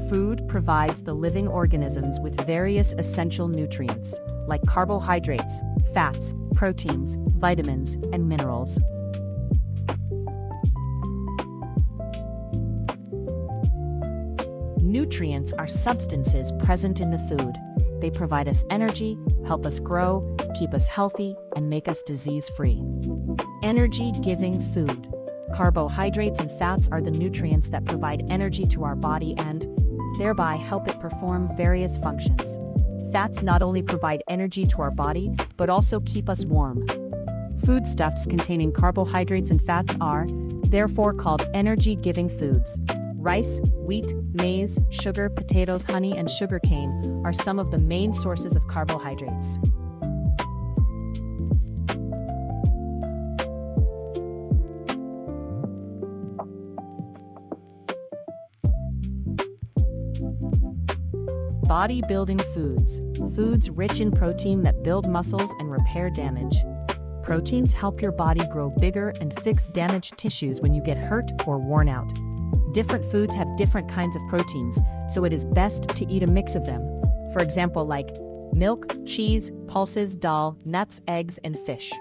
Food provides the living organisms with various essential nutrients, like carbohydrates, fats, proteins, vitamins, and minerals. Nutrients are substances present in the food. They provide us energy, help us grow, keep us healthy, and make us disease-free. Energy-giving food. Carbohydrates and fats are the nutrients that provide energy to our body and, thereby, help it perform various functions. Fats not only provide energy to our body, but also keep us warm. Foodstuffs containing carbohydrates and fats are, therefore, called energy-giving foods. Rice, wheat, maize, sugar, potatoes, honey, and sugarcane are some of the main sources of carbohydrates. Bodybuilding foods. Foods rich in protein that build muscles and repair damage. Proteins help your body grow bigger and fix damaged tissues when you get hurt or worn out. Different foods have different kinds of proteins, so it is best to eat a mix of them. For example, like milk, cheese, pulses, dal, nuts, eggs, and fish.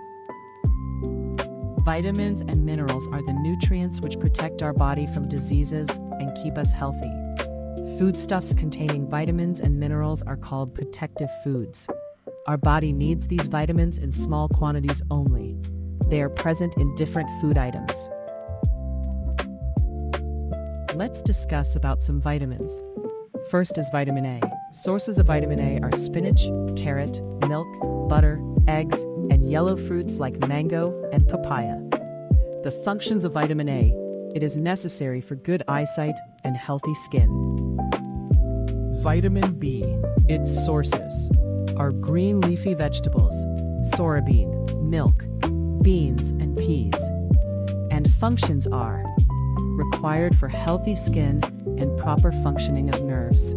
Vitamins and minerals are the nutrients which protect our body from diseases and keep us healthy. Foodstuffs containing vitamins and minerals are called protective foods. Our body needs these vitamins in small quantities only. They are present in different food items. Let's discuss about some vitamins. First is vitamin A. Sources of vitamin A are spinach, carrot, milk, butter, eggs, and yellow fruits like mango and papaya. The functions of vitamin A: it is necessary for good eyesight and healthy skin. Vitamin B. Its sources are green leafy vegetables, soybean, milk, beans, and peas. And functions are required for healthy skin and proper functioning of nerves.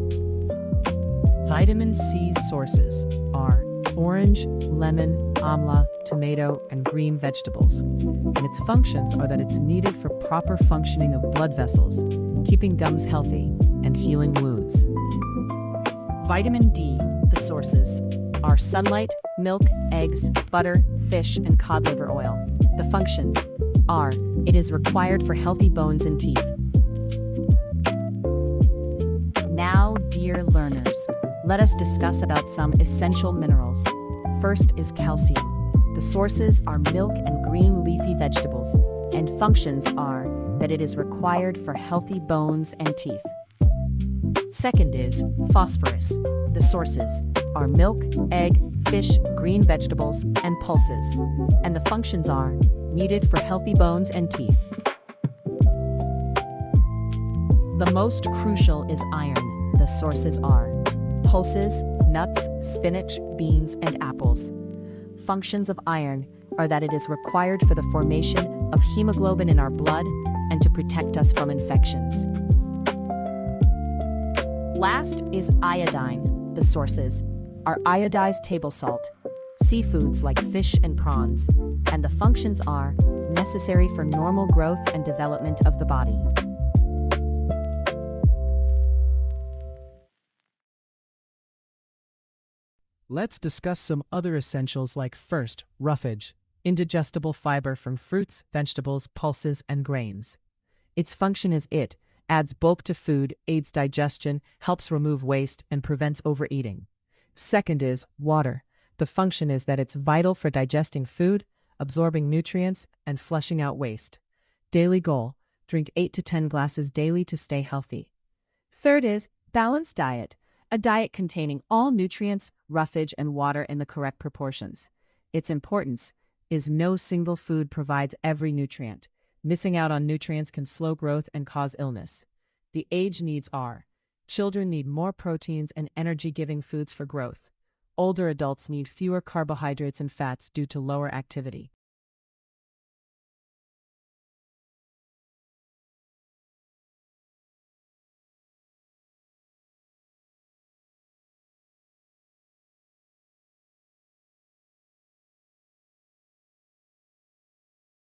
Vitamin C sources are orange, lemon, amla, tomato, and green vegetables. And its functions are that it's needed for proper functioning of blood vessels, keeping gums healthy, and healing wounds. Vitamin D, the sources, are sunlight, milk, eggs, butter, fish, and cod liver oil. The functions are, it is required for healthy bones and teeth. Now, dear learners, let us discuss about some essential minerals. First is calcium. The sources are milk and green leafy vegetables, and functions are that it is required for healthy bones and teeth. Second is phosphorus. The sources are milk, egg, fish, green vegetables, and pulses, and the functions are needed for healthy bones and teeth. The most crucial is iron. The sources are pulses, nuts, spinach, beans, and apples. Functions of iron are that it is required for the formation of hemoglobin in our blood and to protect us from infections. Last is iodine. The sources are iodized table salt, seafoods like fish and prawns, and the functions are necessary for normal growth and development of the body. Let's discuss some other essentials like first, roughage, indigestible fiber from fruits, vegetables, pulses, and grains. Its function is it adds bulk to food, aids digestion, helps remove waste, and prevents overeating. Second is water. The function is that it's vital for digesting food, absorbing nutrients, and flushing out waste. Daily goal: drink 8 to 10 glasses daily to stay healthy. Third is balanced diet. A diet containing all nutrients, roughage, and water in the correct proportions. Its importance is no single food provides every nutrient. Missing out on nutrients can slow growth and cause illness. The age needs are: children need more proteins and energy-giving foods for growth. Older adults need fewer carbohydrates and fats due to lower activity.